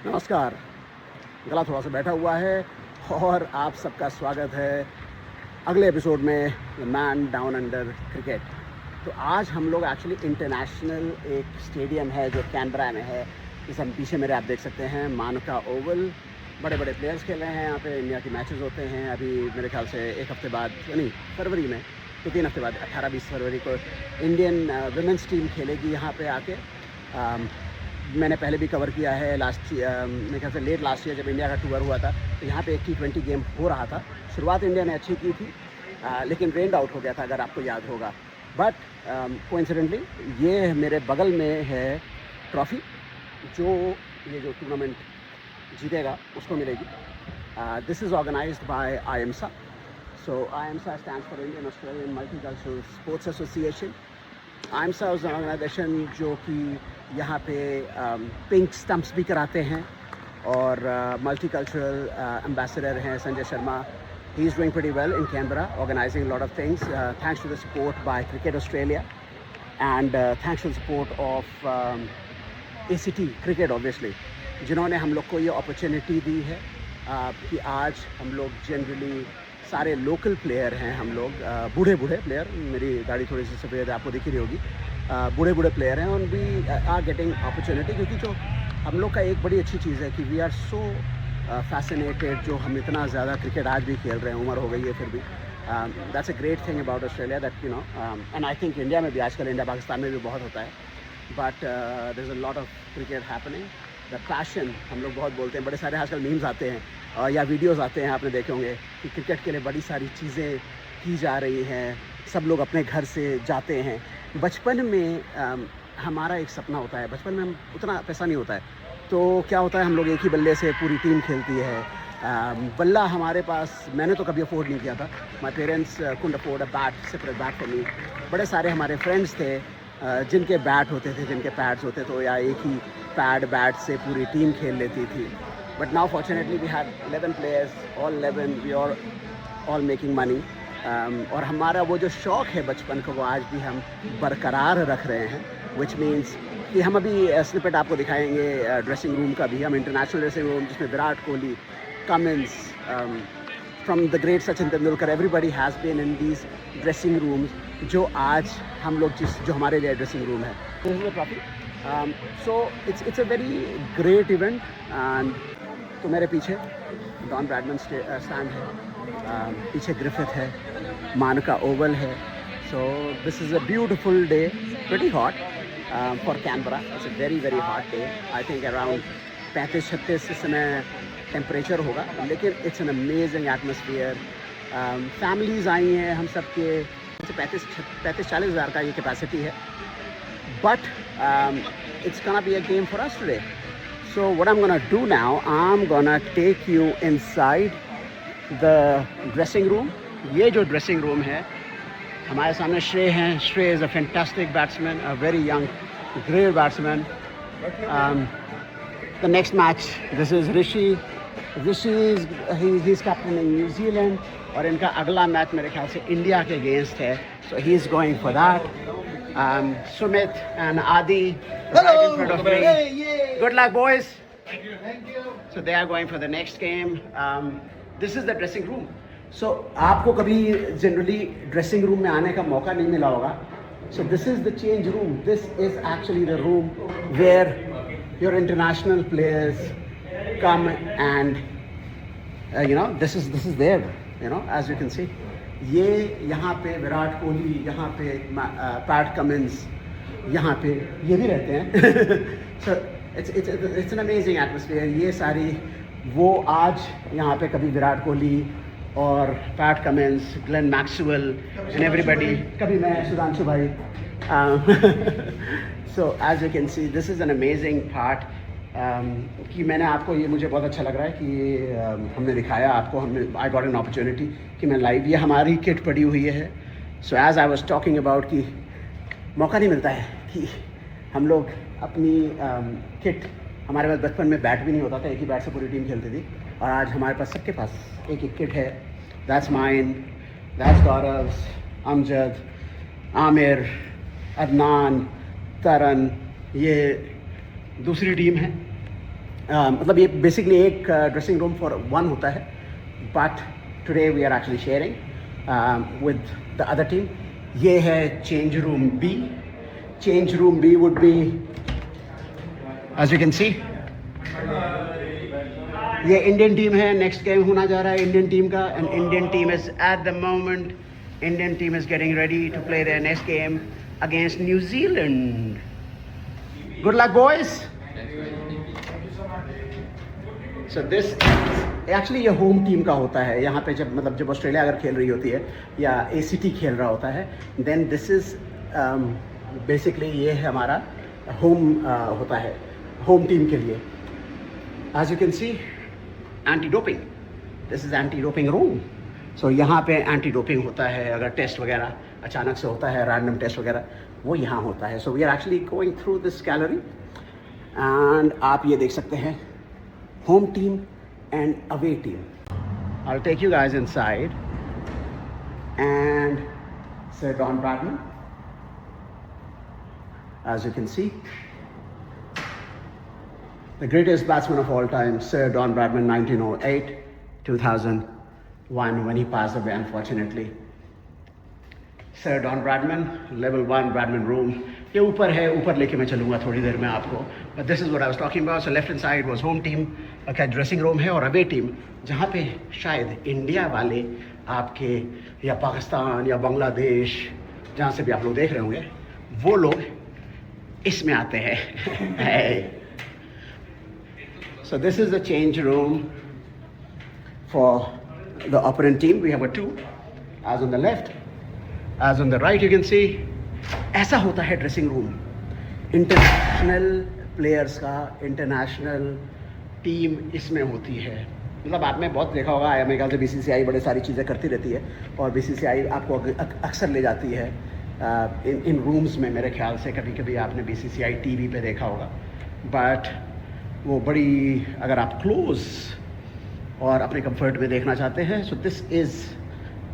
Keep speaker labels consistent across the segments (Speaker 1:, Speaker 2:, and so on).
Speaker 1: नमस्कार। गला थोड़ा सा बैठा हुआ है और आप सबका स्वागत है अगले एपिसोड में मैन डाउन अंडर क्रिकेट। तो आज हम लोग एक्चुअली इंटरनेशनल एक स्टेडियम है जो कैनबरा में है, जिसे हम पीछे मेरे आप देख सकते हैं, मानुका ओवल। बड़े बड़े प्लेयर्स खेल रहे हैं यहाँ पे, इंडिया के मैचेस होते हैं। अभी मेरे ख्याल से एक हफ्ते बाद, नहीं फरवरी में, तो 3 हफ्ते बाद 18-20 फरवरी को इंडियन वुमेंस टीम खेलेगी यहाँ पे आके। मैंने पहले भी कवर किया है मेरे ख्याल से लेट लास्ट ईयर जब इंडिया का टूर हुआ था, तो यहाँ पे एक T20 गेम हो रहा था। शुरुआत इंडिया ने अच्छी की थी, लेकिन रेंड आउट हो गया था, अगर आपको याद होगा। बट कोइंसिडेंटली ये मेरे बगल में है ट्रॉफ़ी, जो ये जो टूर्नामेंट जीतेगा उसको मिलेगी। This is organised by IMSA। So IMSA stands for Indian Australian multicultural sports association. IMSA उस ऑर्गेनाइजेशन जो कि यहाँ पे पिंक स्टम्प्स भी कराते हैं, और मल्टीकल्चरल एम्बेसडर हैं Sanjay Sharma. He is doing pretty well in Canberra, organising lot of things, thanks to the support by cricket Australia and thanks to the support of ACT cricket obviously, जिन्होंने हम लोग को ये अपॉर्चुनिटी दी है कि आज हम लोग जनरली सारे लोकल प्लेयर हैं, हम लोग बूढ़े प्लेयर, मेरी गाड़ी थोड़ी सी सफ़ेद आपको दिख रही होगी, बूढ़े प्लेयर हैं, और वी आर गेटिंग अपॉर्चुनिटी। क्योंकि जो हम लोग का एक बड़ी अच्छी चीज़ है कि वी आर सो फैसिनेटेड, जो हम इतना ज़्यादा क्रिकेट आज भी खेल रहे हैं, उम्र हो गई है फिर भी। That's a great thing about Australia, that you know, and I think India में भी आजकल, इंडिया पाकिस्तान में भी बहुत होता है, but there is a lot of cricket happening. The passion, हम लोग बहुत बोलते हैं, बड़े सारे आजकल मीम्स आते हैं या वीडियोज़ आते हैं, आपने देखे होंगे कि क्रिकेट के लिए बड़ी सारी चीज़ें की जा रही हैं, सब लोग अपने घर से जाते हैं। बचपन में हमारा एक सपना होता है, बचपन में हम उतना पैसा नहीं होता है, तो क्या होता है, हम लोग एक ही बल्ले से पूरी टीम खेलती है। बल्ला हमारे पास, मैंने तो कभी अफोर्ड नहीं किया था, my parents couldn't afford a bat, separate bat for me. बड़े सारे हमारे फ्रेंड्स थे जिनके बैट होते थे, जिनके पैड्स होते, तो या एक ही बैट से पूरी टीम खेल लेती थी। But now fortunately we have 11 players, all 11 we are all making money. और हमारा वो जो शौक़ है बचपन का, वो आज भी हम बरकरार रख रहे हैं, विच मीन्स कि हम अभी स्निपेट आपको दिखाएंगे ड्रेसिंग रूम का भी। हम इंटरनेशनल ड्रेसिंग रूम, जिसमें Virat Kohli, Cummins, from the great Sachin Tendulkar, everybody has been in these dressing rooms, जो आज हम लोग जो हमारे लिए ड्रेसिंग रूम है। So it's a very great event. And तो मेरे पीछे डॉन ब्रैडमैन स्टैंड है, पीछे ग्रिफिथ है, मानुका ओवल है। So this is a beautiful day, pretty hot for Canberra. It's a very hot day. I think around 35-36 इस समय temperature होगा, लेकिन it's an amazing atmosphere. Families आई हैं, हम सब के 35-40 हज़ार का ये कैपेसिटी है, but it's gonna be a game for us today. So what I'm gonna do now, I'm gonna take you inside the dressing room. ये जो dressing room है, हमारे सामने श्रेय हैं। श्रेय is a fantastic batsman, a very young, great batsman. The next match, this is Rishi. Rishi he's captain in New Zealand, और इनका अगला मैच मेरे ख्याल से इंडिया के अगेंस्ट है, so he is going for that. Sumit and Adi right in front of me. Good luck, boys.
Speaker 2: Thank you.
Speaker 1: So they are going for the next game. This is the dressing room. So आपको कभी generally dressing room में आने का मौका नहीं मिला होगा. So this is the change room. This is actually the room where your international players come and this is there. As you can see. ये यहाँ पे विराट कोहली, यहाँ पे पैट कमिंस, यहाँ पे ये भी रहते हैं। So it's an amazing atmosphere. ये सारी वो आज यहाँ पे कभी विराट कोहली और Pat Cummins, Glenn Maxwell and everybody, कभी मैं सुधांशु भाई। So as you can see, this is an amazing part. कि मैंने आपको, ये मुझे बहुत अच्छा लग रहा है कि हमने दिखाया आपको, आई गॉट एन अपॉर्चुनिटी कि मैं लाइव, ये हमारी किट पड़ी हुई है। So as I was talking about कि मौका नहीं मिलता है कि हम लोग अपनी किट, हमारे पास बचपन में बैट भी नहीं होता था, एक ही बैट से पूरी टीम खेलती थी, और आज हमारे पास सबके पास एक एक किट है। That's mine, that's Gaurav's, Amjad, Aamir, Adnan, Taran, ये दूसरी टीम है। मतलब ये बेसिकली एक ड्रेसिंग रूम फॉर वन होता है, but today we are actually sharing with the other team. ये है change room B. Change room B would be, as you can see, ये इंडियन टीम है. नेक्स्ट गेम होना जा रहा है इंडियन टीम का, and Indian team is at the moment, Indian team is getting ready to play their next game against New Zealand. Good luck boys. So this actually ये home team का होता है. यहाँ पे जब ऑस्ट्रेलिया अगर खेल रही होती है या ACT खेल रहा होता है, देन दिस इज बेसिकली ये हमारा होम होता है, होम टीम के लिए. As you can see, anti doping, this is anti doping room. So यहाँ पे एंटी डोपिंग होता है. अगर टेस्ट वगैरह अचानक से होता है, रैंडम टेस्ट वगैरह, वो यहाँ होता है. So we are actually going through this gallery, and आप ये देख सकते हैं home team and away team. I will take you guys inside, and sir Don Bradman, as you can see, the greatest batsman of all time, Sir Don Bradman, 1908, 2001, when he passed away, unfortunately. Sir Don Bradman, level 1 Bradman room. ये ऊपर है, ऊपर लेके मैं चलूँगा थोड़ी देर में आपको. But this is what I was talking about. So left hand side was home team, का ड्रेसिंग रूम है, और अवे टीम जहाँ पे शायद इंडिया वाले आपके या पाकिस्तान या बांग्लादेश, जहाँ से भी आप लोग देख रहे होंगे, वो लोग इसमें आते हैं. So this is the change room for the opponent team. We have a two, as on the left, as on the right. You can see, ऐसा होता है ड्रेसिंग रूम. इंटरनेशनल प्लेयर्स का, इंटरनेशनल टीम इसमें होती है. मतलब आपने बहुत देखा होगा, मेरे ख्याल से BCCI बड़े सारी चीज़ें करती रहती है, और BCCI आपको अक्सर ले जाती है इन रूम्स में. मेरे ख्याल से कभी कभी आपने BCCI TV पे देखा होगा, बट वो बड़ी, अगर आप क्लोज और अपने कंफर्ट में देखना चाहते हैं, so this is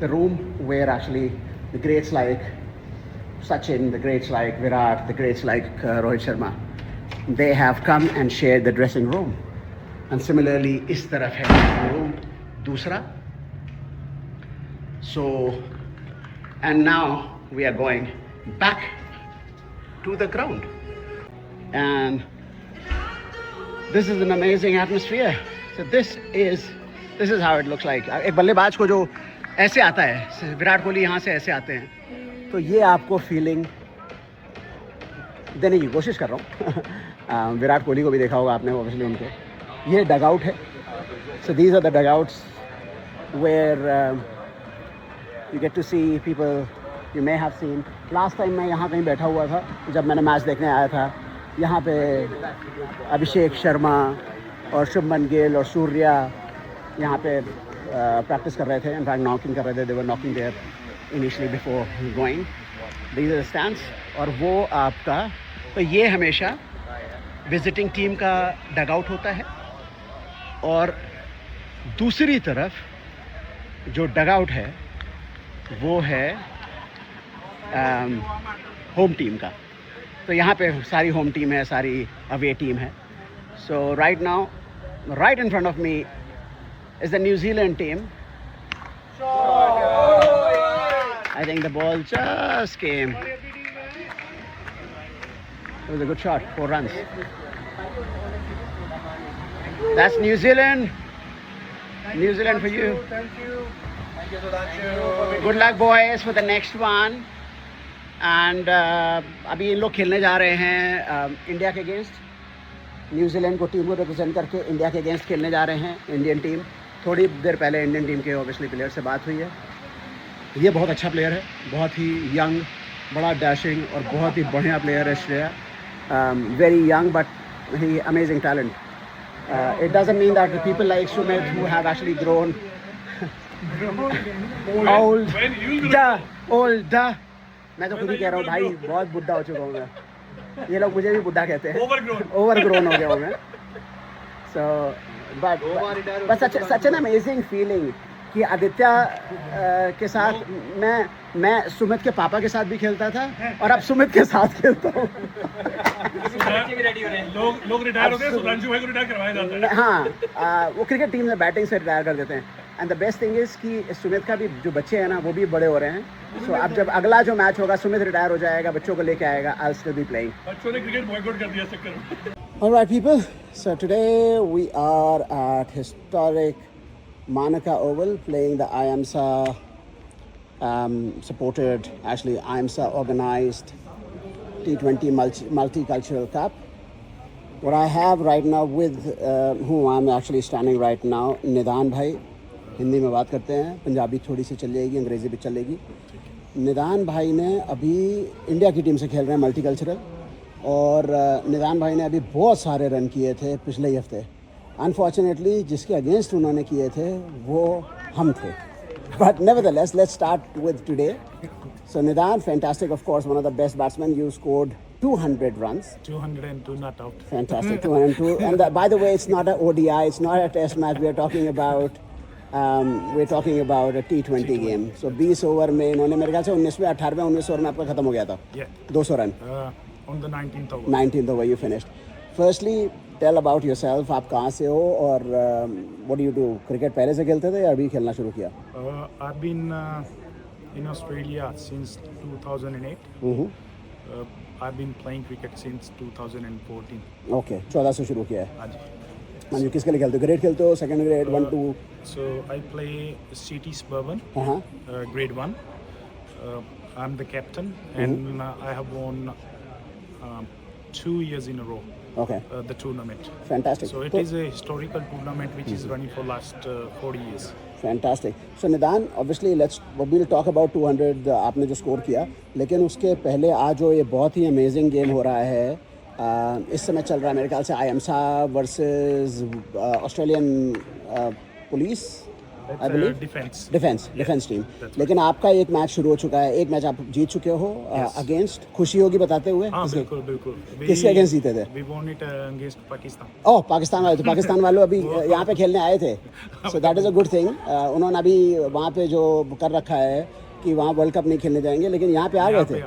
Speaker 1: the room where actually the greats like Sachin, the greats like Virat, the greats like Rohit Sharma, they have come and shared the dressing room. And similarly, इस तरफ है room दूसरा. So, and now we are going back to the ground, and this is an amazing atmosphere. So this is how it looks like. एक बल्लेबाज को जो ऐसे आता है, विराट कोहली यहाँ से ऐसे आते हैं, तो ये आपको फीलिंग देने की कोशिश कर रहा हूँ. विराट कोहली को भी देखा होगा आपने, ऑब्वियसली उनके. ये डग आउट है. So these are the dugouts where you get to see people you may have seen. Last time मैं यहाँ कहीं बैठा हुआ था जब मैंने मैच देखने आया था. यहाँ पे अभिषेक शर्मा और शुभमन गिल और सूर्या यहाँ पे प्रैक्टिस कर रहे थे. इनफैक्ट नॉकिंग कर रहे थे. They were knocking there initially before going. These are stands. और वो आपका, तो ये हमेशा विजिटिंग टीम का डग आउट होता है, और दूसरी तरफ जो डग आउट है वो है होम टीम का. तो यहाँ पे सारी होम टीम है, सारी अवे टीम है. सो right now, right in front of me is the New Zealand team. I think the ball just came. It was a good shot, 4 runs. That's New Zealand. New Zealand for you.
Speaker 2: Thank you. Thank you, Sudhanshu.
Speaker 1: Good luck, boys, for the next one. And अभी इन लोग खेलने जा रहे हैं India के against. New Zealand को team को represent करके इंडिया के अगेंस्ट खेलने जा रहे हैं इंडियन टीम. थोड़ी देर पहले इंडियन टीम के ऑब्वियसली प्लेयर से बात हुई है. ये बहुत अच्छा प्लेयर है, बहुत ही यंग, बड़ा डैशिंग और बहुत ही बढ़िया प्लेयर है Shreya. Very young but he amazing talent. It doesn't mean that the people like Sumit who have actually grown older. मैं तो खुद ही कह रहा हूँ भाई, बहुत बुढ़ा हो चुका हूँ मैं. ये लोग मुझे भी बुढ़ा कहते हैं. ओवरग्रोन हो गया हूँ मैं. So but such an amazing feeling कि आदित्य के साथ मैं सुमित के पापा के साथ भी खेलता था और अब सुमित के साथ खेलता हूँ।
Speaker 2: लोग रिटायर होते हैं, सुधांशु भाई को रिटायर करवाया जाता है।
Speaker 1: हाँ, वो क्रिकेट टीम में बैटिंग से रिटायर कर देते हैं। And the best thing is कि सुमित का भी जो बच्चे हैं ना वो भी बड़े हो रहे हैं। सो अब जब अगला जो मैच होगा सुमित रिटायर हो जाएगा, बच्चों को लेके आएगा, I will still be playing.
Speaker 2: बच्चों ने क्रिकेट बॉयकॉट कर दिया इस चक्कर में।
Speaker 1: Alright people, so today we are at historic Manaka Oval playing the IAMSA supported, actually IAMSA organized T20 Multicultural Cup. What I have right now with whom I'm actually standing right now, निदान भाई, हिंदी में बात करते हैं, पंजाबी थोड़ी सी चल जाएगी, अंग्रेज़ी भी चलेगी। निदान भाई ने अभी इंडिया की टीम से खेल रहे हैं मल्टीकल्चरल, और निदान भाई ने अभी बहुत सारे रन किए थे पिछले ही हफ्ते। अनफॉर्चुनेटली जिसके अगेंस्ट उन्होंने किए थे वो हम थे, but nevertheless let's start with today. So Nidan, fantastic, of course one of the best batsman, you scored 200 runs.
Speaker 3: 202 not out.
Speaker 1: Fantastic, 202. And by the way, it's not a ODI, it's not a test match. We're talking about a T20 game. So 20 over में इन्होंने मेरे ख्याल से 19वें 18वें 19 over में आपका खत्म हो गया था।
Speaker 3: Yeah.
Speaker 1: 200 run.
Speaker 3: On the 19th over.
Speaker 1: 19th over you finished. Firstly, tell about yourself. आप कहाँ से हो और what do you do? Cricket पहले से खेलते थे या अभी खेलना शुरू किया?
Speaker 3: I've been in Australia since 2008. I've been playing cricket since 2014.
Speaker 1: Okay, 14 से शुरू किया है।
Speaker 3: हाँ जी।
Speaker 1: हाँ जी, किसके लिए खेलते हो? ग्रेड खेलते हो? Second grade, 1, 2?
Speaker 3: So I play City Suburban,
Speaker 1: हाँ।
Speaker 3: grade 1. I'm the captain and I have won 2 years in a row.
Speaker 1: Okay.
Speaker 3: The tournament.
Speaker 1: Fantastic.
Speaker 3: So it is a historical tournament which is running for last 40 years.
Speaker 1: Fantastic. So निदान, obviously we'll talk about 200 आपने जो score किया, लेकिन उसके पहले आज जो ये बहुत ही अमेजिंग गेम हो रहा है, इस समय चल रहा है मेरे ख्याल से IAMSA versus Australian police, I believe defence team. लेकिन आपका एक मैच शुरू हो चुका है, एक मैच आप जीत चुके हो अगेंस्ट, खुशी होगी बताते हुए?
Speaker 3: हाँ, बिल्कुल।
Speaker 1: किसके अगेंस्ट जीते थे?
Speaker 3: We won it against Pakistan.
Speaker 1: ओह, पाकिस्तान वाले। तो पाकिस्तान वालों अभी यहाँ पे खेलने आए थे, so that is a good thing. उन्होंने अभी वहाँ पे जो कर रखा है कि वहाँ वर्ल्ड कप नहीं खेलने जाएंगे, लेकिन यहाँ पे आ गए थे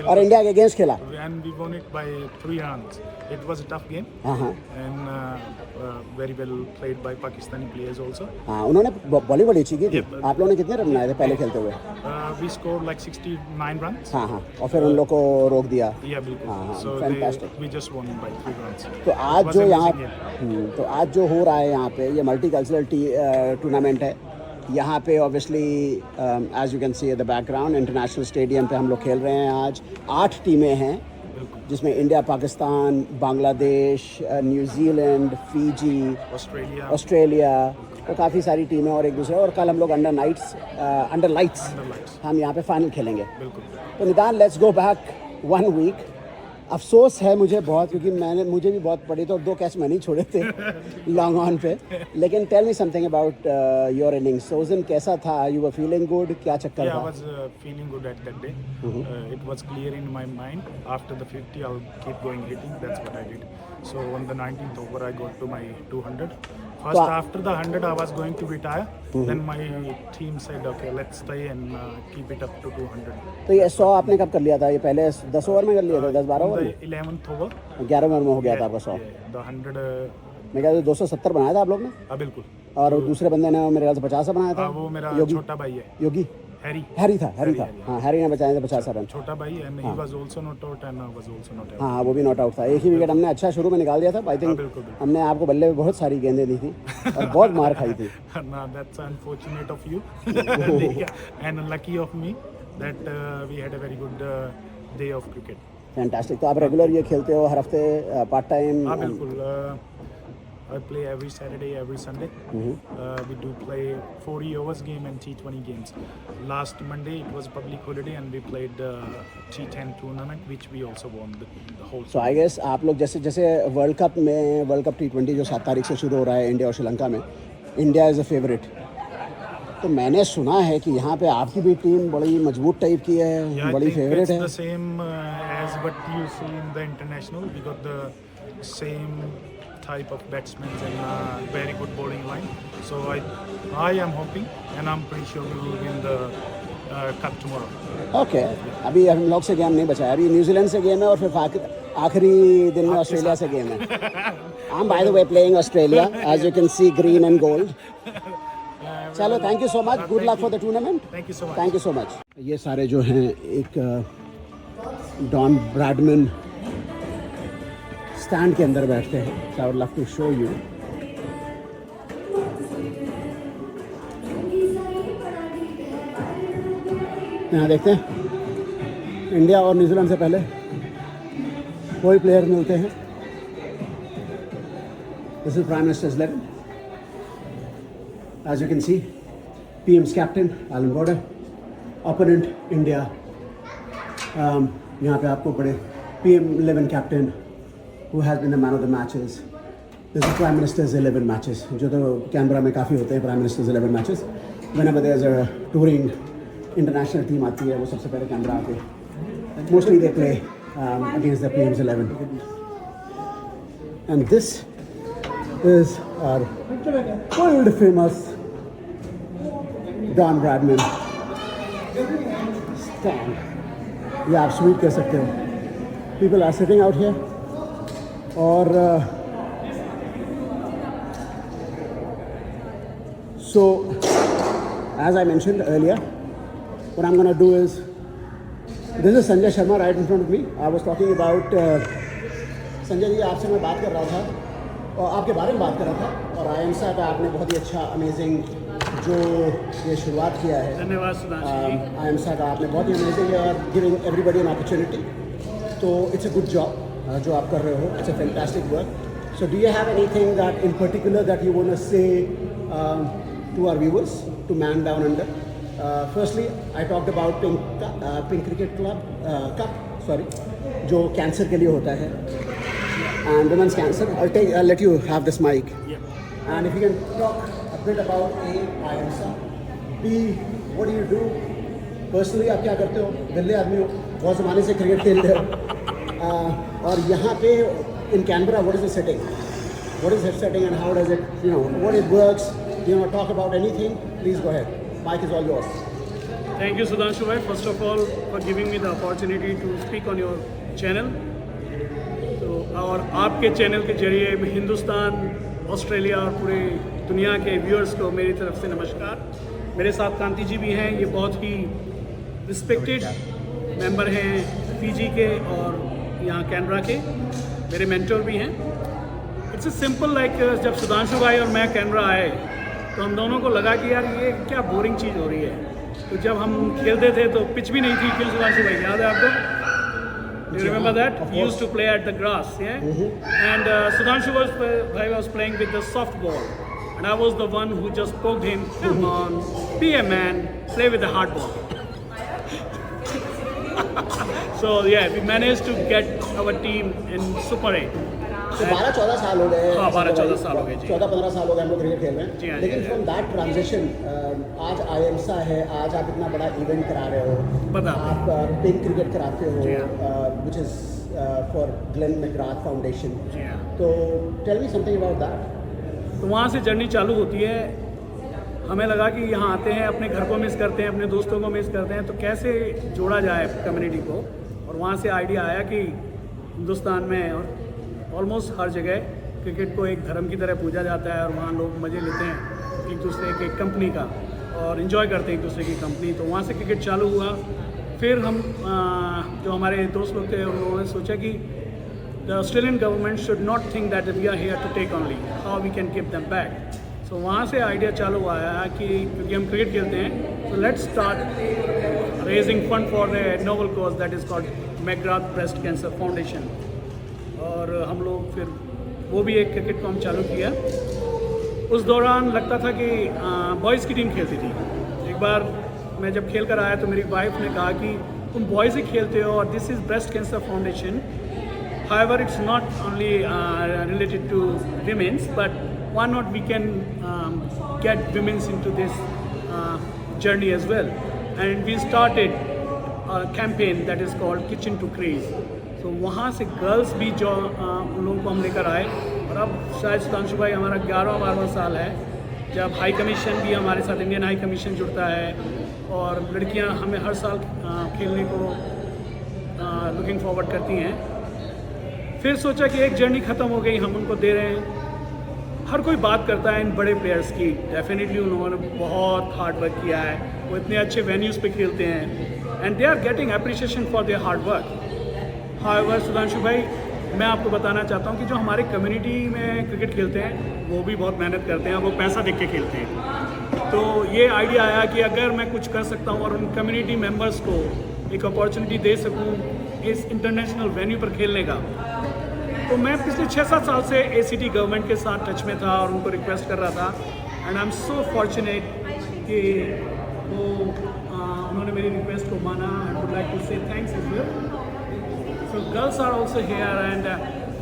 Speaker 1: और इंडिया के अगेंस्ट खेला।
Speaker 3: And we won it by 3 runs. It was a tough game. And very well played by Pakistani players also.
Speaker 1: हाँ, उन्होंने बॉलिंग बड़ी अच्छी की थी। आप लोगों ने कितने रन बनाए थे पहले खेलते हुए?
Speaker 3: We scored like 69 runs.
Speaker 1: हाँ, और फिर उन लोग को रोक दिया।
Speaker 3: Yeah, बिल्कुल।
Speaker 1: हाँ,
Speaker 3: So
Speaker 1: fantastic.
Speaker 3: we just won by 3 runs.
Speaker 1: तो आज
Speaker 3: It was
Speaker 1: जो यहाँ
Speaker 3: amazing game.
Speaker 1: तो आज जो हो रहा है यहाँ पे, ये मल्टीकल्चरल टूर्नामेंट है। यहाँ पे obviously as you can see the background, international stadium पे हम लोग खेल रहे हैं आज। 8 टीमें हैं जिसमें India, Pakistan, Bangladesh, New Zealand, Fiji, Australia, तो काफ़ी सारी टीमें और एक दूसरे। और कल हम लोग अंडर लाइट्स हम यहाँ पे फाइनल खेलेंगे। तो निदान, लेट्स गो बैक 1 week। अफसोस है मुझे बहुत, क्योंकि मुझे भी बहुत पड़ी, तो 2 कैच मैं नहीं छोड़े थे लॉन्ग ऑन पे। लेकिन tell me something about your innings. उस दिन कैसा था? You were feeling good? क्या चक्कर था?
Speaker 3: I was feeling good at that day. It was clear in my mind. After the 50, I'll keep going hitting. That's what I did. So on the 19th over, I got to my 200. First, after the 100, I was going to retire. Then my team said, "Okay, let's stay and keep it up to 200."
Speaker 1: तो ये 100 आपने कब कर लिया था? ये पहले 10 over में कर लिया था, 10-12 ओवर में?
Speaker 3: 11th over.
Speaker 1: 11 ओवर में हो गया था आपका 100।
Speaker 3: The 100.
Speaker 1: मेरे ख्याल से 270 बनाया था आप लोग ने।
Speaker 3: हाँ, बिल्कुल।
Speaker 1: और दूसरे बंदे ने मेरे ख्याल से 50 बनाया था।
Speaker 3: वो मेरा छोटा भाई है।
Speaker 1: योगी? हैरी था। हाँ, हैरी ने बचाए थे 50 रन।
Speaker 3: छोटा भाई, and he was also not out and I was also not out.
Speaker 1: हाँ, वो भी नॉट आउट था। एक ही विकेट हमने अच्छा शुरू में निकाल दिया था। आई थिंक हमने आपको बल्ले में बहुत सारी गेंदें दी थी और बहुत मार खाई थी।
Speaker 3: No, that's unfortunate of you and lucky of me that we had a very good day of cricket.
Speaker 1: Fantastic. तो आप रेगुलर ये खेलते हो हर हफ्ते, पार्ट टाइम?
Speaker 3: हाँ, बिल्कुल। I play every Saturday, every Sunday. We do play 40 overs game and T20 games. Last Monday it was public holiday and we played T10 tournament which we also won the whole.
Speaker 1: So I guess आप लोग जैसे world cup T20 जो 7 तारीख से शुरू हो रहा है इंडिया और श्रीलंका में, इंडिया इज़ अ फेवरेट। तो मैंने सुना है कि यहाँ पे आपकी भी टीम बड़ी मजबूत टाइप की है, बड़ी फेवरेट है।
Speaker 3: The same as what you see in the international. We got the same type of batsmen and very good bowling line. So I am hoping and I'm pretty sure we will win the cup tomorrow.
Speaker 1: Okay अभी हम लोग से game नहीं बचा है, अभी New Zealand से game है और फिर आखिरी दिन में ऑस्ट्रेलिया से गेम है. I am by the way playing Australia as you can see green and gold. चलो thank you so much, good luck for the tournament.
Speaker 3: Thank you so much.
Speaker 1: Thank you so much. ये सारे जो हैं एक don Bradman stand के अंदर बैठते हैं. So I would love to show you. यहाँ देखते हैं इंडिया और न्यूजीलैंड से पहले कोई प्लेयर मिलते हैं. This is prime minister's 11. As you can see PM's captain Allan Border, opponent India. यहाँ पे आपको बड़े PM 11 captain who has been the man of the matches. This is prime minister's 11 matches, जो तो कैनबरा में काफ़ी होते हैं prime minister's 11 matches. Whenever there is a touring international team आती है वो सबसे पहले कैनबरा आते. Mostly they play against the PM's 11. And this is our world famous Don Bradman stand. ये आप स्वीट कह सकते हो. People are sitting out here और so as I mentioned earlier, what I'm going to do is, this is Sanjay Sharma right in front of me. I was talking about Sanjay ji, आपसे मैं बात कर रहा था और आपके बारे में बात कर रहा था और IMSA का आपने बहुत ही अच्छा अमेजिंग जो ये शुरुआत किया है.
Speaker 3: धन्यवाद सुधांशु जी.
Speaker 1: IMSA का आपने बहुत ही अमेजिंग है और गिविंग एवरीबडी एन अपॉर्चुनिटी. तो इट्स अ गुड जॉब जो आप कर रहे हो. It's a fantastic work. So do you have anything that in particular that you want to say to our viewers, to Man Down Under? Firstly, I talked about Pink Cricket Cup, जो cancer के लिए होता है, and women's cancer. I'll let you have this mic.
Speaker 3: Yeah.
Speaker 1: And if you can talk a bit about IMSA, B, what do you do? Personally, आप क्या करते हो? दिल्ली आदमी हो, बहुत ज़माने से क्रिकेट खेल रहे हो. और यहाँ पे in Canberra, what is the setting? What is the setting and how does it, what it works? You want to talk about anything? Please go ahead. Mic is all yours.
Speaker 4: Thank you, Sudhanshu bhai, first of all, for giving me the opportunity to speak on your channel. तो और आपके channel के जरिए Hindustan, Australia और पूरे दुनिया के viewers को मेरी तरफ से नमस्कार. मेरे साथ कांति जी भी हैं. ये बहुत ही रिस्पेक्टेड मेंबर हैं फीजी के और यहाँ कैनबरा के. मेरे मेंटर भी हैं. इट्स अ सिंपल लाइक जब सुधांशु भाई और मैं कैनबरा आए तो हम दोनों को लगा कि यार ये क्या बोरिंग चीज़ हो रही है. तो जब हम खेलते थे तो पिच भी नहीं थी. किल सुधांशु भाई याद है आपको? Do you remember that? We used to play at the grass, yeah? And Sudhanshu bhai was playing with the soft ball. And I was the one who just poked him, come on, be a man, play with the hard ball. So yeah, we managed to get our team in Super 8.
Speaker 1: तो 12-14 साल हो गए.
Speaker 4: हाँ, 12-14 साल हो गए जी.
Speaker 1: 14-15 साल हो गए हम लोग क्रिकेट खेल रहे हैं.
Speaker 4: जी हाँ,
Speaker 1: लेकिन फ्रॉम दैट ट्रांजिशन आज IMSA है, आज आप इतना बड़ा इवेंट करा रहे हो.
Speaker 4: पता.
Speaker 1: आप पिंक क्रिकेट कराते हो,
Speaker 4: जी हाँ.
Speaker 1: which is for Glenn McGrath Foundation.
Speaker 4: जी हाँ.
Speaker 1: तो tell me something about that.
Speaker 4: तो वहाँ से जर्नी चालू होती है. हमें लगा कि यहाँ आते हैं, अपने घर को मिस करते हैं, अपने दोस्तों को मिस करते हैं, तो कैसे जोड़ा जाए कम्युनिटी को. और वहाँ से आइडिया आया कि हिंदुस्तान में और ऑलमोस्ट हर जगह क्रिकेट को एक धर्म की तरह पूजा जाता है और वहाँ लोग मज़े लेते हैं एक दूसरे के कंपनी का और इन्जॉय करते हैं एक दूसरे की कंपनी. तो वहाँ से क्रिकेट चालू हुआ. फिर हम जो हमारे दोस्त लोग थे उन लोगों ने सोचा कि the Australian government should not think that we are here to take only, how we can give them back. So वहाँ से आइडिया चालू हुआ है कि क्योंकि हम क्रिकेट खेलते हैं, so let's start raising fund for a noble cause that is called McGrath breast cancer foundation. और हम लोग फिर वो भी एक क्रिकेट को हम चालू किया. उस दौरान लगता था कि बॉयज़ की टीम खेलती थी. एक बार मैं जब खेल कर आया तो मेरी वाइफ ने कहा कि तुम बॉयज़ ही खेलते हो और this is breast cancer foundation. However it's not only related to women's, but why not we can get women's into this journey as well. And we started campaign that is called kitchen to craze. तो वहाँ से girls भी जो उन लोगों को हम लेकर आए और और अब शायद सुधांशु भाई हमारा 11वां साल है जब हाई कमीशन भी हमारे साथ, इंडियन हाई कमीशन जुड़ता है और लड़कियां हमें हर साल खेलने को लुकिंग फॉरवर्ड करती हैं। फिर सोचा कि एक जर्नी ख़त्म हो गई, हम उनको दे रहे हैं। हर कोई बात करता है इन बड़े प्लेयर्स की, डेफिनेटली उन्होंने बहुत हार्ड वर्क किया है, वो इतने अच्छे वेन्यूज़ पे खेलते हैं and they are getting appreciation for their hard work. However Sudhanshu भाई, मैं आपको बताना चाहता हूँ कि जो हमारे कम्युनिटी में क्रिकेट खेलते हैं वो भी बहुत मेहनत करते हैं, वो पैसा देख के खेलते हैं। तो ये आइडिया आया कि अगर मैं कुछ कर सकता हूँ और उन कम्युनिटी मेंबर्स को एक अपॉर्चुनिटी दे सकूँ इस इंटरनेशनल वेन्यू पर खेलने का। तो मैं पिछले 6-7 साल से ACT गवर्नमेंट के साथ टच में था और उनको रिक्वेस्ट कर रहा था and I am so fortunate कि वो उन्होंने मेरी रिक्वेस्ट को माना। I would like to say thanks as well. So girls are also here and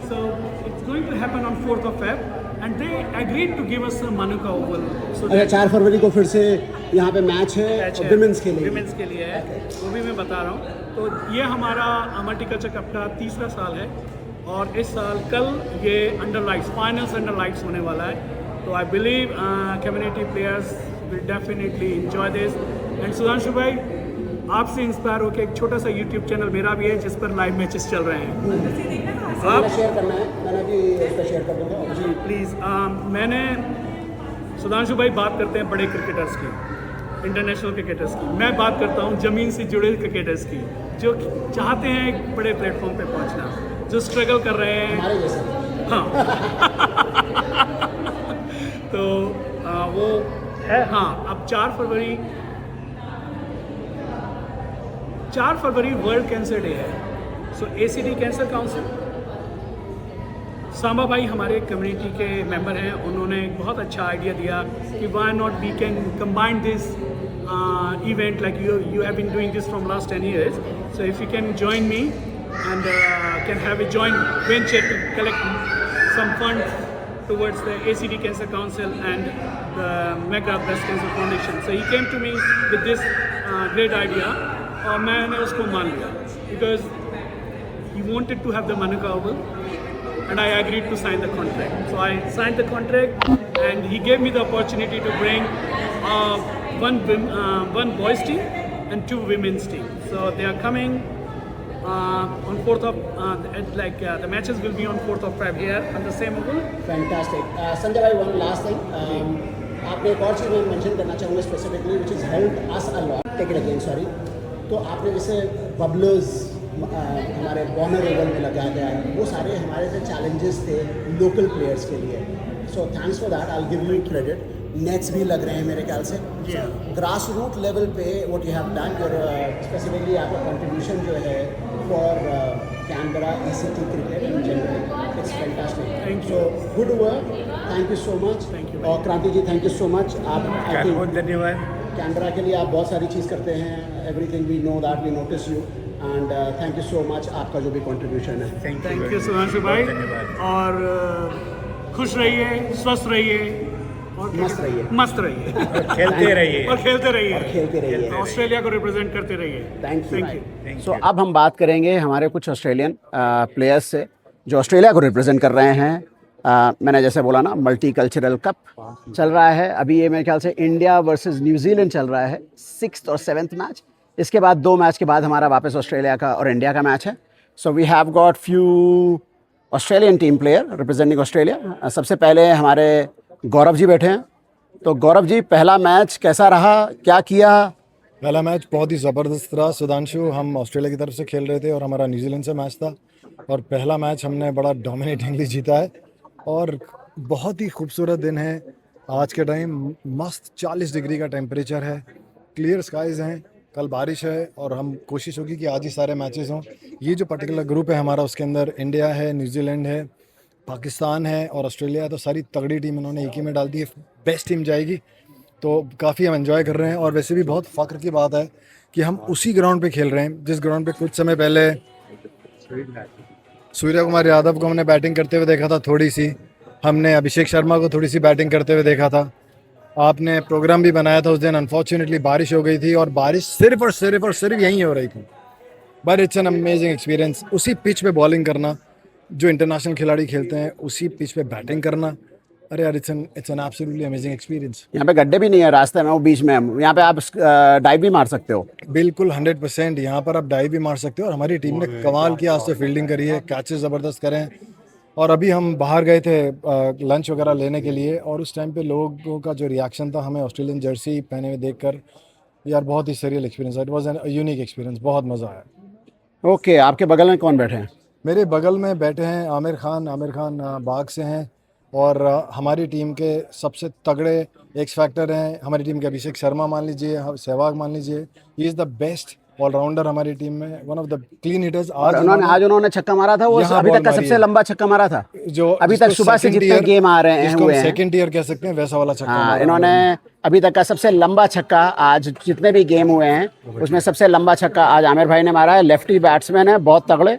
Speaker 4: so it's going to happen on 4th of Feb and they agreed to give us a Manuka Oval. So
Speaker 1: अच्छा, 4 फरवरी को फिर से यहाँ पे match है women's के लिए।
Speaker 4: Women's के लिए है, वो भी मैं बता रहा हूँ। तो ये हमारा मल्टीकल्चर कप का 3रा साल है और इस साल कल ये under lights, finals under lights होने वाला है। तो I believe community players will definitely enjoy this. And Sudhanshu भाई, आपसे इंस्पायर होकर एक छोटा सा YouTube चैनल मेरा भी है जिस पर लाइव मैचेस चल रहे हैं। आप
Speaker 1: शेयर करना है, मैंने भी इस पर शेयर कर दूँगा
Speaker 4: जी प्लीज़। मैंने सुधांशु भाई बात करते हैं बड़े क्रिकेटर्स की, इंटरनेशनल क्रिकेटर्स की, मैं बात करता हूँ ज़मीन से जुड़े क्रिकेटर्स की जो चाहते हैं एक बड़े प्लेटफॉर्म पे पहुँचना, जो स्ट्रगल कर रहे हैं
Speaker 1: हमारे जैसे।
Speaker 4: हाँ तो वो है। हाँ, अब 4 फरवरी वर्ल्ड कैंसर डे है। सो ACT कैंसर काउंसिल, सांबा भाई हमारे कम्युनिटी के मेंबर हैं, उन्होंने एक बहुत अच्छा आइडिया दिया कि why not we can combine this event like you have been doing this from last 10 years. So if you can join me and can have a joint venture to collect some funds towards the ACT Cancer Council and the Mega Breast Cancer Foundation. So he came to me with this great idea और मैंने उसको मान लिया because he wanted to have the Manuka Oval and I agreed to sign the contract. So I signed the contract and he gave me the opportunity to bring one boys team and 2 women's team. So they are coming on 4th of the matches will be on 4th of Feb here on the same oval.
Speaker 1: Fantastic. Sanjay bhai, one last thing. आपने एक और चीज़ मैं mention करना चाहूँगा specifically which has helped us a lot. Take it again, sorry. तो आपने जैसे बबलर्स हमारे बॉनर ओवल में लगाया गया है, वो सारे हमारे से चैलेंजेस थे लोकल प्लेयर्स के लिए। So thanks for that, I will give you credit. Nets भी लग रहे हैं मेरे ख्याल से। ग्रास रूट लेवल पे what you have done, your specifically आपका कंट्रीब्यूशन जो है for Canberra ACT cricket in general, it's fantastic. So good work, thank you so much. और Kranti ji, thank you so much. आप
Speaker 3: बहुत धन्यवाद।
Speaker 1: कैनबरा के लिए आप बहुत सारी चीज़ करते हैं, everything we know that, we notice you and thank you so much आपका जो भी कंट्रीब्यूशन है।
Speaker 4: थैंक यू सुधांशु भाई, और खुश रहिए, स्वस्थ रहिए और मस्त रहिए
Speaker 3: खेलते रहिए
Speaker 4: और खेलते
Speaker 1: रहिए।
Speaker 4: ऑस्ट्रेलिया को रिप्रेजेंट करते रहिए।
Speaker 1: Thank you. सो अब हम बात करेंगे हमारे कुछ ऑस्ट्रेलियन प्लेयर्स से जो ऑस्ट्रेलिया को रिप्रेजेंट कर रहे हैं। मैंने जैसे बोला ना, मल्टी कल्चरल कप चल रहा है अभी, ये मेरे ख्याल से इंडिया वर्सेस न्यूजीलैंड चल रहा है, 6th और 7th मैच। इसके बाद 2 मैच के बाद हमारा वापस ऑस्ट्रेलिया का और इंडिया का मैच है। So we have got few Australian team player representing Australia. सबसे पहले हमारे गौरव जी बैठे हैं। तो गौरव जी, पहला मैच कैसा रहा, क्या किया?
Speaker 5: पहला मैच बहुत ही ज़बरदस्त रहा सुधांशु। हम ऑस्ट्रेलिया की तरफ से खेल रहे थे और हमारा न्यूजीलैंड से मैच था और पहला मैच हमने बड़ा डोमिनेटिंगली जीता है और बहुत ही खूबसूरत दिन है आज के टाइम। मस्त 40 डिग्री का टेम्परेचर है, क्लियर स्काइज़ हैं, कल बारिश है और हम कोशिश होगी कि आज ही सारे मैचेस हों। ये जो पर्टिकुलर ग्रुप है हमारा, उसके अंदर इंडिया है, न्यूजीलैंड है, पाकिस्तान है और ऑस्ट्रेलिया है। तो सारी तगड़ी टीम उन्होंने एक ही में डाल दी है, बेस्ट टीम जाएगी। तो काफ़ी हम एंजॉय कर रहे हैं और वैसे भी बहुत फ़ख्र की बात है कि हम उसी ग्राउंड पे खेल रहे हैं जिस ग्राउंड पे कुछ समय पहले सूर्य कुमार यादव को हमने बैटिंग करते हुए देखा था थोड़ी सी, हमने अभिषेक शर्मा को थोड़ी सी बैटिंग करते हुए देखा था। आपने प्रोग्राम भी बनाया था उस दिन, अनफॉर्चुनेटली बारिश हो गई थी और बारिश सिर्फ और सिर्फ यहीं हो रही थी। But it's an amazing experience. उसी पिच पे बॉलिंग करना जो इंटरनेशनल खिलाड़ी खेलते हैं उसी पिच पे बैटिंग करना, अरे यार it's an absolutely amazing experience.
Speaker 1: यहाँ पे गड्ढे भी नहीं है रास्ते में, वो बीच में है। यहाँ पे आप डाइव भी मार सकते हो।
Speaker 5: बिल्कुल 100%, यहाँ पर आप डाइव भी मार सकते हो और हमारी टीम ने कमाल किया, आज से फील्डिंग करी है, कैचेस ज़बरदस्त करें। और अभी हम बाहर गए थे लंच वगैरह लेने के लिए, और उस टाइम पे लोगों का जो रिएक्शन था हमें ऑस्ट्रेलियन जर्सी पहने हुए देखकर, यार बहुत ही surreal experience, it was an unique experience, बहुत मज़ा आया।
Speaker 1: ओके, आपके बगल में कौन बैठे हैं?
Speaker 5: मेरे बगल में बैठे हैं आमिर खान बाग से हैं, और हमारी टीम के सबसे तगड़े एक्स फैक्टर हैं हमारी टीम के अभिषेक शर्मा मान लीजिए, सहवाग मान लीजिए, he is the best allrounder हमारी टीम में, one of the clean hitters.
Speaker 1: और उन्होंने छक्का मारा था, वो अभी तक का सबसे लंबा छक्का मारा था जो अभी तक सुबह से जितने गेम आ रहे हैं हुए हैं,
Speaker 5: सेकंड ईयर कह सकते हैं, वैसा वाला छक्का।
Speaker 1: हाँ, इन्होंने अभी तक का सबसे लंबा छक्का, आज जितने भी गेम हुए हैं उसमें सबसे लंबा छक्का आज आमिर भाई ने मारा है। लेफ्टी बैट्समैन है, बहुत तगड़े,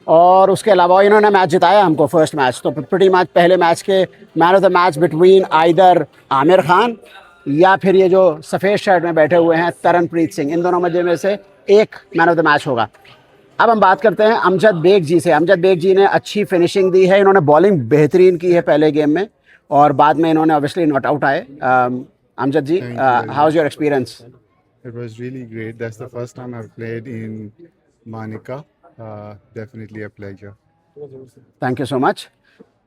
Speaker 1: और उसके अलावा इन्होंने मैच जिताया हमको फर्स्ट मैच। तो प्रीटी मैच पहले मैच के man of the match between either Aamir Khan या फिर ये जो सफ़ेद शर्ट में बैठे हुए हैं तरनप्रीत सिंह, इन दोनों में से एक मैन ऑफ द मैच होगा। अब हम बात करते हैं अमजद बेग जी से। अमजद बेग जी ने अच्छी फिनिशिंग दी है, इन्होंने बॉलिंग बेहतरीन की है पहले गेम में, और बाद में इन्होंने ऑब्वियसली नॉट आउट आए। Amjad ji, how is your experience?
Speaker 6: It was really great. That's the first time I've played in Manika. Definitely a pleasure.
Speaker 1: Thank you so much.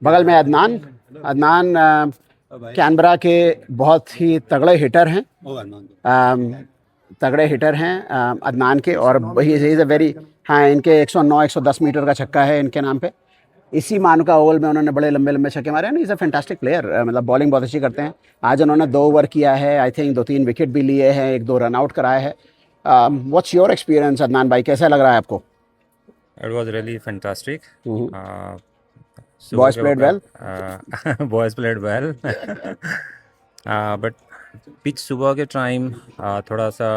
Speaker 1: बगल में अदनान कैनबरा के बहुत ही तगड़े हिटर हैं, तगड़े हिटर हैं अदनान के, और ही इज़ अ वेरी, हाँ, इनके 109-110 मीटर का छक्का है इनके नाम पे। इसी मानुका ओवल में उन्होंने बड़े लंबे लंबे छक्के मारे हैं। इज़ अ फैंटास्टिक प्लेयर, मतलब बॉलिंग बहुत अच्छी करते हैं। आज उन्होंने 2 ओवर किया है, आई थिंक 2-3 विकेट भी लिए हैं, 1-2 रन आउट कराया है। व्हाट्स योर एक्सपीरियंस अदनान भाई, कैसा लग रहा है आपको?
Speaker 7: It was really fantastic.
Speaker 1: Boys played well?
Speaker 7: Boys played well. But pitch सुबह के टाइम थोड़ा सा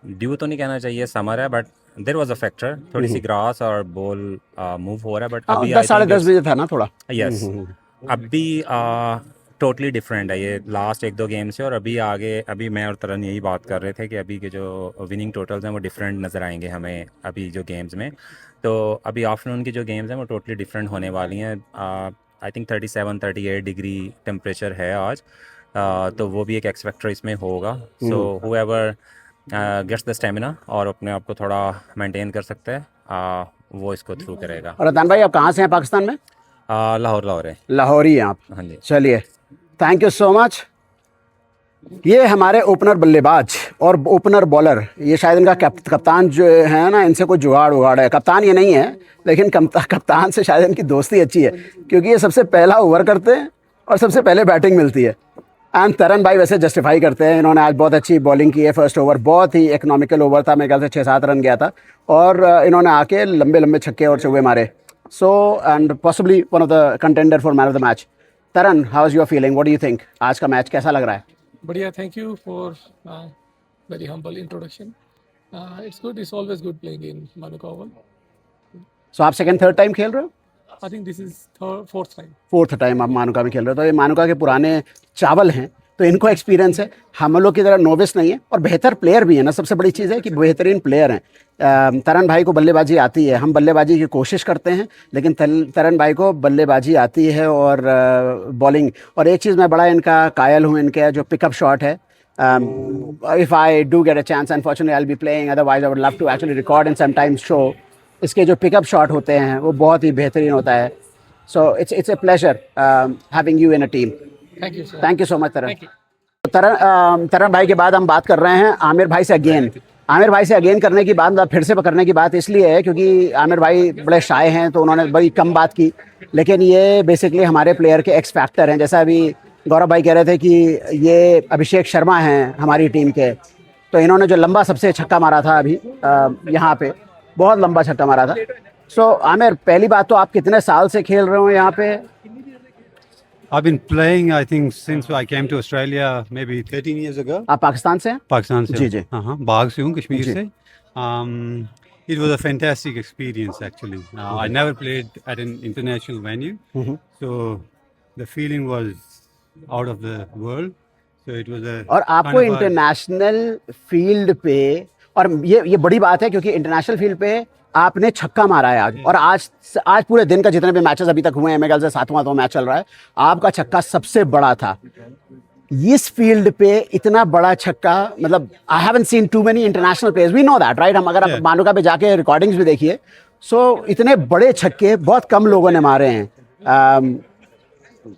Speaker 7: ड्यू तो नहीं कहना चाहिए, समर है, but there was a factor, थोड़ी सी ग्रास और बॉल मूव हो रहा है, बट अभी
Speaker 1: 10-10:30 बजे था ना थोड़ा।
Speaker 7: यस, अभी टोटली डिफरेंट है ये लास्ट 1-2 गेम से, और अभी आगे, अभी मैं और तरन यही बात कर रहे थे कि अभी के जो विनिंग टोटल्स हैं वो डिफरेंट नज़र आएंगे हमें अभी जो गेम्स में। तो अभी आफ्टरनून की जो गेम्स हैं वो टोटली डिफरेंट होने वाली हैं। आई थिंक 37-38 डिग्री टेम्परेचर है आज, तो वो भी एक एक्स फैक्टर इसमें होगा। सो हुएवर गेट्स द स्टेमिना और अपने आप को थोड़ा मेंटेन कर सकता है, वो इसको थ्रू करेगा।
Speaker 1: और अदनान भाई, आप कहाँ से हैं पाकिस्तान में?
Speaker 7: लाहौर है।
Speaker 1: लाहौरी हैं आप?
Speaker 7: हाँ जी।
Speaker 1: चलिए, थैंक यू सो मच। ये हमारे ओपनर बल्लेबाज और ओपनर बॉलर, ये शायद इनका कप्तान जो है ना, इनसे कोई जुगाड़ उगाड़ है। कप्तान ये नहीं है, लेकिन कप्तान से शायद इनकी दोस्ती अच्छी है, क्योंकि ये सबसे पहला ओवर करते हैं और सबसे पहले बैटिंग मिलती है। एंड तरन भाई वैसे जस्टिफाई करते हैं, इन्होंने आज बहुत अच्छी बॉलिंग की है। फर्स्ट ओवर बहुत ही इकोनॉमिकल ओवर था, मेरे ख्याल से 6-7 रन गया था, और इन्होंने आके लंबे लंबे छक्के और चौके मारे। So and possibly one of the contender for man of the match. Taran, how is your feeling, what do you think, आज का मैच कैसा लग रहा है?
Speaker 8: बढ़िया, thank you for very humble introduction. It's good. It's always good playing in Manuka Oval.
Speaker 1: सो आप second third time खेल रहे हो?
Speaker 8: I think this is fourth time.
Speaker 1: Fourth time आप मानुका में खेल रहे हो। तो ये मानुका के पुराने चावल हैं, तो इनको एक्सपीरियंस है। हम लोग की तरह नोविस नहीं है, और बेहतर प्लेयर भी है ना, सबसे बड़ी चीज़ है कि बेहतरीन प्लेयर हैं। तरन भाई को बल्लेबाजी आती है, हम बल्लेबाजी की कोशिश करते हैं, लेकिन तरन भाई को बल्लेबाजी आती है और बॉलिंग। और एक चीज़ मैं बड़ा इनका कायल हूँ, इनके जो पिकअप शॉट है। If I do get a chance, unfortunately I will be playing, otherwise I would love to actually record and sometimes show. इसके जो पिकअप शॉट होते हैं वो बहुत ही बेहतरीन होता है। So it's a pleasure having you in a team.
Speaker 8: Thank you, sir.
Speaker 1: Thank you so much Taran. Taran भाई के बाद हम बात कर रहे हैं आमिर भाई से अगेन। आमिर भाई से अगेन करने की बात, मतलब फिर से करने की बात इसलिए है क्योंकि आमिर भाई बड़े शाय हैं, तो उन्होंने बड़ी कम बात की, लेकिन ये बेसिकली हमारे प्लेयर के एक्स फैक्टर हैं। जैसा अभी गौरव भाई कह रहे थे कि ये अभिषेक शर्मा हैं हमारी टीम के, तो इन्होंने जो लंबा सबसे छक्का मारा था अभी यहाँ पे, बहुत लंबा छक्का मारा था। सो आमिर, पहली बात तो आप कितने साल से खेल रहे हो यहाँ पे?
Speaker 9: I've been playing, I think, since I came to Australia maybe 13 years ago.
Speaker 1: आप पाकिस्तान से हैं?
Speaker 9: पाकिस्तान से
Speaker 1: जी जी।
Speaker 9: हाँ, बाग से हूँ, कश्मीर से। It was a fantastic experience actually. I never played at an international venue, so the feeling was out of the world. So it was a
Speaker 1: और आपको इंटरनेशनल फील्ड पे, और ये बड़ी बात है क्योंकि इंटरनेशनल फील्ड पे आपने छक्का मारा है आज, और आज पूरे दिन का जितने भी मैचेस अभी तक हुए हैं, मेरे ख्याल से 7वां मैच चल रहा है, आपका छक्का सबसे बड़ा था इस फील्ड पे। इतना बड़ा छक्का, मतलब I haven't seen too many international players, we know that right. हम अगर आप मानुका पे जाके रिकॉर्डिंग्स भी देखिए, सो इतने बड़े छक्के बहुत कम लोगों ने मारे हैं।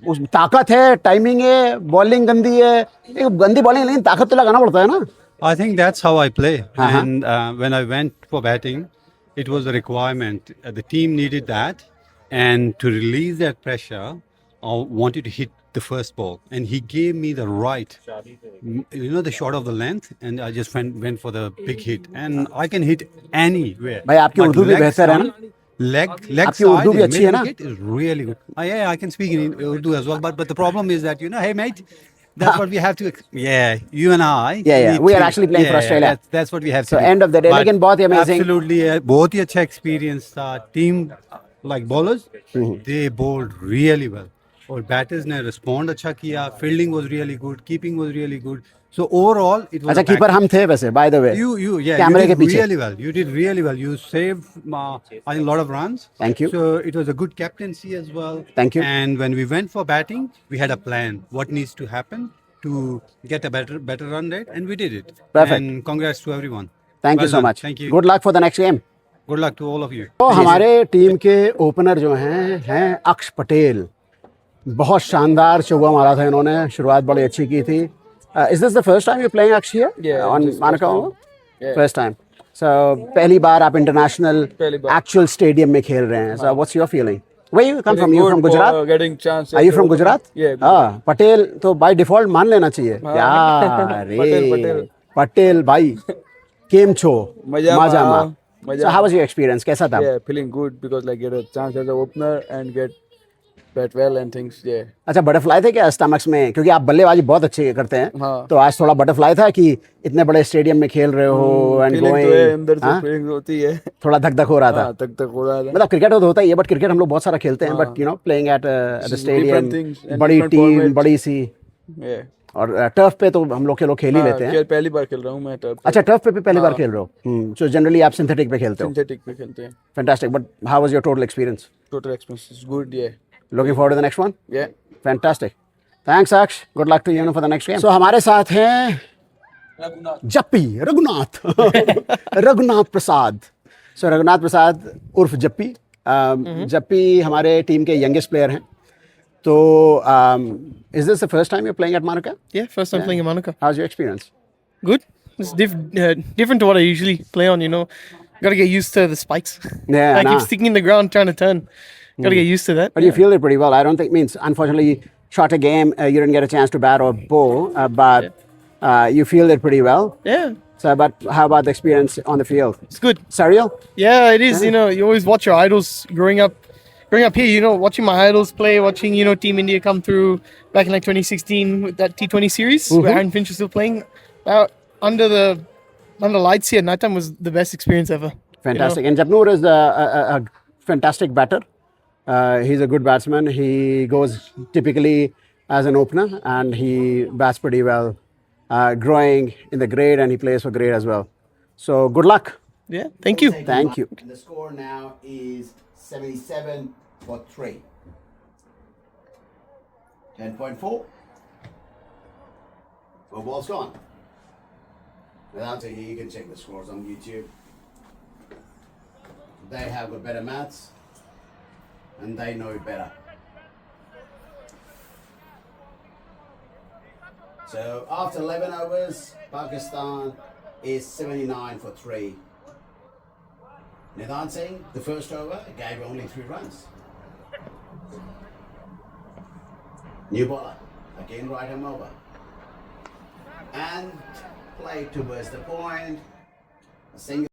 Speaker 1: उस ताकत है, टाइमिंग है, बॉलिंग गंदी है, गंदी बॉलिंग, लेकिन ताकत तो लगाना पड़ता है ना।
Speaker 9: I think that's how I play. And when I went for batting, it was a requirement. The team needed that. And to release that pressure, I wanted to hit the first ball. And he gave me the right, the shot of the length. And I just went for the big hit. And I can hit anywhere.
Speaker 1: भाई आपकी उर्दू भी बेहतर है ना?
Speaker 9: Leg
Speaker 1: आपकी उर्दू भी अच्छी है ना?
Speaker 9: It is really good. Yeah, I can speak in Urdu as well. But the problem is that, hey mate, that's what we have to. Yeah, you and I.
Speaker 1: Yeah. We are actually playing for Australia.
Speaker 9: That's what we have to.
Speaker 1: So end of the day, लेकिन बहुत ही amazing.
Speaker 9: Absolutely, बहुत ही अच्छा experience था. Team like bowlers, they bowled really well. और batters ने respond अच्छा किया. Fielding was really good. Keeping was really good. So overall, it was.
Speaker 1: अच्छा कीपर हम थे वैसे, by the way.
Speaker 9: कैमरे के पीछे. Really well. You did really well. You saved I think a lot of runs.
Speaker 1: Thank you.
Speaker 9: So it was a good captaincy as well.
Speaker 1: Thank you.
Speaker 9: And when we went for batting, we had a plan. What needs to happen to get a better run rate, and we did it.
Speaker 1: Perfect.
Speaker 9: And congrats to everyone.
Speaker 1: Thank you
Speaker 9: Well
Speaker 1: so
Speaker 9: done.
Speaker 1: much.
Speaker 9: Thank you.
Speaker 1: Good luck for the next game.
Speaker 9: Good luck to all of you.
Speaker 1: तो हमारे team के opener जो हैं अक्ष पटेल। बहुत शानदार चौका मारा था इन्होंने, शुरुआत बड़ी अच्छी की थी। Is this the first time you're playing Aksh here?
Speaker 10: Yeah,
Speaker 1: on
Speaker 10: this
Speaker 1: Manuka Oval?
Speaker 10: Yeah.
Speaker 1: First time. So पहली बार आप इंटरनेशनल एक्चुअल स्टेडियम में खेल रहे हैं। So what's your feeling? Where you come from? You from Gujarat?
Speaker 10: Getting chance.
Speaker 1: Are you from Gujarat?
Speaker 10: Yeah.
Speaker 1: हाँ, पटेल तो by default मान लेना चाहिए। यार रे पटेल भाई केम छो मजामा। So how was your experience? कैसा था?
Speaker 10: Yeah, feeling good because like get a chance as an opener and get bat well and things. Yeah.
Speaker 1: अच्छा बटरफ्लाई थे क्या स्टमक्स में? क्योंकि आप बल्लेबाजी बहुत अच्छी करते हैं।
Speaker 10: हाँ।
Speaker 1: तो आज थोड़ा बटरफ्लाई था कि इतने बड़े स्टेडियम में खेल रहे हो एंड गोइंग,
Speaker 10: अंदर से फीलिंग होती है।
Speaker 1: थोड़ा धक धक हो रहा था।
Speaker 10: हाँ, धक हो रहा था।
Speaker 1: मतलब क्रिकेट तो होता ही है, बट क्रिकेट हम लोग बहुत सारा खेलते हैं, but playing at the stadium, बड़ी टीम, बड़ी सी, और टर्फ पे तो हम लोग खेल ही लेते हैं।
Speaker 10: पहली बार खेल रहा हूँ मैं टर्फ।
Speaker 1: अच्छा टर्फ पे पहली बार खेल रहे हो। सो जनरली आप सिंथेटिक पे खेलते हो?
Speaker 10: सिंथेटिक पे खेलते हैं।
Speaker 1: Fantastic. But how was your total experience?
Speaker 10: Total experience is good. Yeah.
Speaker 1: Looking forward to the next one?
Speaker 10: Yeah.
Speaker 1: Fantastic. Thanks, Aksh. Good luck to you for the next game. So हमारे साथ हैं जप्पी रघुनाथ रघुनाथ प्रसाद। So Raghunath प्रसाद उर्फ जप्पी। जप्पी हमारे team के youngest player हैं। तो is this the first time you're playing at Manuka?
Speaker 11: Yeah, first time playing at Manuka.
Speaker 1: How's your experience?
Speaker 11: Good. It's different to what I usually play on, Got to get used to the spikes.
Speaker 1: Yeah,
Speaker 11: I keep sticking in the ground trying to turn. Got to get used to that.
Speaker 1: But you feel it pretty well. I don't think unfortunately, short a game, you didn't get a chance to bat or bowl, but you feel it pretty well.
Speaker 11: Yeah.
Speaker 1: So, but how about the experience on the field?
Speaker 11: It's good.
Speaker 1: Surreal?
Speaker 11: Yeah, it is. You always watch your idols growing up here, watching my idols play, watching, Team India come through back in like 2016 with that T20 series where Aaron Finch was still playing. Under the lights here at night time was the best experience ever.
Speaker 1: Fantastic. And Japnoor is a fantastic batter. He's a good batsman. He goes typically as an opener and he bats pretty well. Growing in the grade and he plays for grade as well. So good luck.
Speaker 11: Yeah, thank you.
Speaker 1: Thank you. The score now is 77 for 3. 10.4. Well, ball's gone. Without it, you can check the scores on YouTube. They have a better maths and they know it better. So after 11 overs, Pakistan is 79 for 3. Nidhan Singh, the first over, gave only 3 runs. New bowler, again right him over. And play towards the point. A single